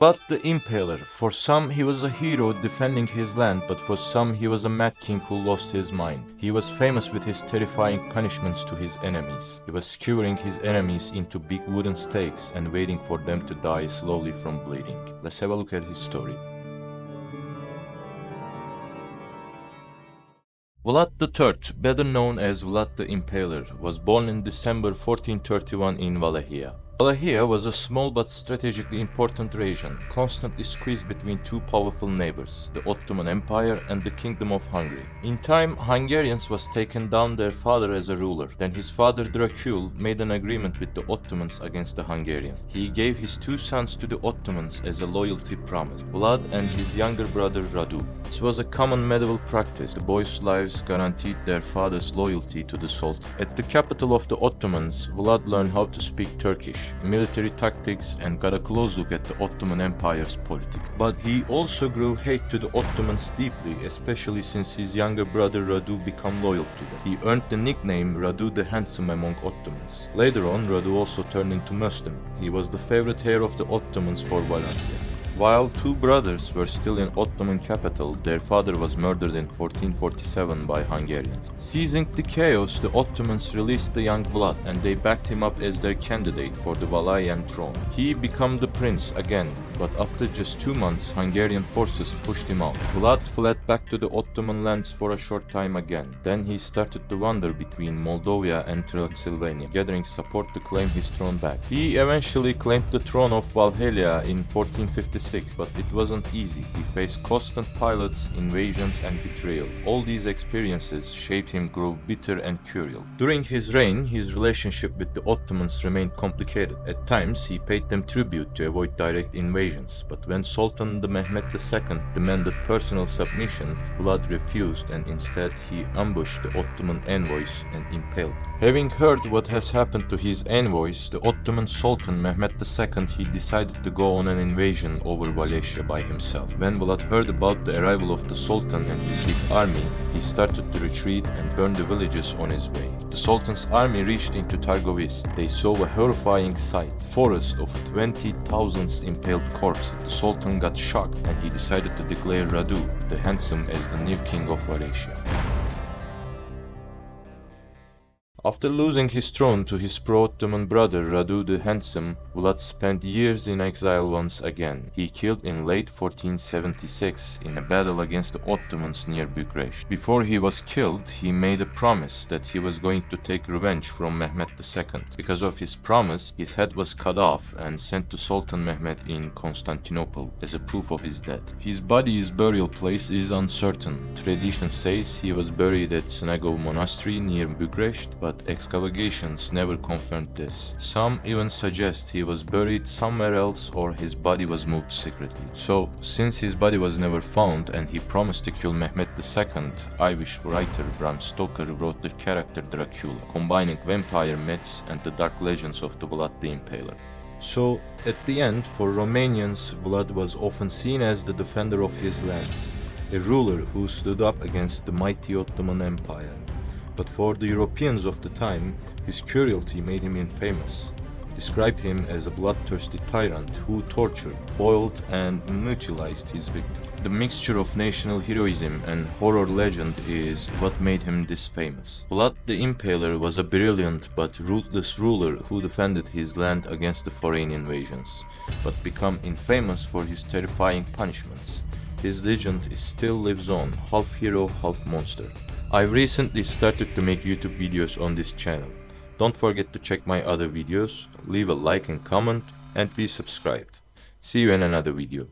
Vlad the Impaler. For some he was a hero defending his land, but for some he was a mad king who lost his mind. He was famous with his terrifying punishments to his enemies. He was skewering his enemies into big wooden stakes and waiting for them to die slowly from bleeding. Let's have a look at his story. Vlad III, better known as Vlad the Impaler, was born in December 1431 in Wallachia. Wallachia was a small but strategically important region, constantly squeezed between two powerful neighbors, the Ottoman Empire and the Kingdom of Hungary. In time, Hungarians was taken down their father as a ruler. Then his father Dracula made an agreement with the Ottomans against the Hungarians. He gave his two sons to the Ottomans as a loyalty promise, Vlad and his younger brother Radu. This was a common medieval practice. The boys' lives guaranteed their father's loyalty to the Sultan. At the capital of the Ottomans, Vlad learned how to speak Turkish, military tactics, and got a close look at the Ottoman Empire's politics. But he also grew hate to the Ottomans deeply, especially since his younger brother Radu became loyal to them. He earned the nickname Radu the Handsome among Ottomans. Later on, Radu also turned into Muslim. He was the favorite heir of the Ottomans for Wallachia. While two brothers were still in Ottoman capital, their father was murdered in 1447 by Hungarians. Seizing the chaos, the Ottomans released the young Vlad and they backed him up as their candidate for the Wallachian throne. He became the prince again, but after just 2 months, Hungarian forces pushed him out. Vlad fled back to the Ottoman lands for a short time again. Then he started to wander between Moldova and Transylvania, gathering support to claim his throne back. He eventually claimed the throne of Wallachia in 1456. But it wasn't easy. He faced constant pilots, invasions, and betrayals. All these experiences shaped him grow bitter and cruel. During his reign, his relationship with the Ottomans remained complicated. At times, he paid them tribute to avoid direct invasions, but when Sultan Mehmet II demanded personal submission, Vlad refused and instead he ambushed the Ottoman envoys and impaled. Having heard what has happened to his envoys, the Ottoman Sultan Mehmet II, he decided to go on an invasion over Wallachia by himself. When Vlad heard about the arrival of the Sultan and his big army, he started to retreat and burn the villages on his way. The Sultan's army reached into Targovis. They saw a horrifying sight, forest of 20,000 impaled corpses. The Sultan got shocked and he decided to declare Radu the Handsome as the new king of Wallachia. After losing his throne to his pro-Ottoman brother Radu the Handsome, Vlad spent years in exile once again. He killed in late 1476 in a battle against the Ottomans near Bucharest. Before he was killed, he made a promise that he was going to take revenge from Mehmet II. Because of his promise, his head was cut off and sent to Sultan Mehmet in Constantinople as a proof of his death. His body's burial place is uncertain. Tradition says he was buried at Snagov Monastery near Bucharest, but excavations never confirmed this. Some even suggest he was buried somewhere else or his body was moved secretly. So, since his body was never found and he promised to kill Mehmet II, Irish writer Bram Stoker wrote the character Dracula, combining vampire myths and the dark legends of the Vlad the Impaler. So, at the end, for Romanians, Vlad was often seen as the defender of his lands, a ruler who stood up against the mighty Ottoman Empire. But for the Europeans of the time, his cruelty made him infamous. Described him as a bloodthirsty tyrant who tortured, boiled, and mutilized his victims. The mixture of national heroism and horror legend is what made him this famous. Vlad the Impaler was a brilliant but ruthless ruler who defended his land against the foreign invasions, but became infamous for his terrifying punishments. His legend still lives on, half hero, half monster. I recently started to make YouTube videos on this channel. Don't forget to check my other videos, leave a like and comment, and be subscribed. See you in another video.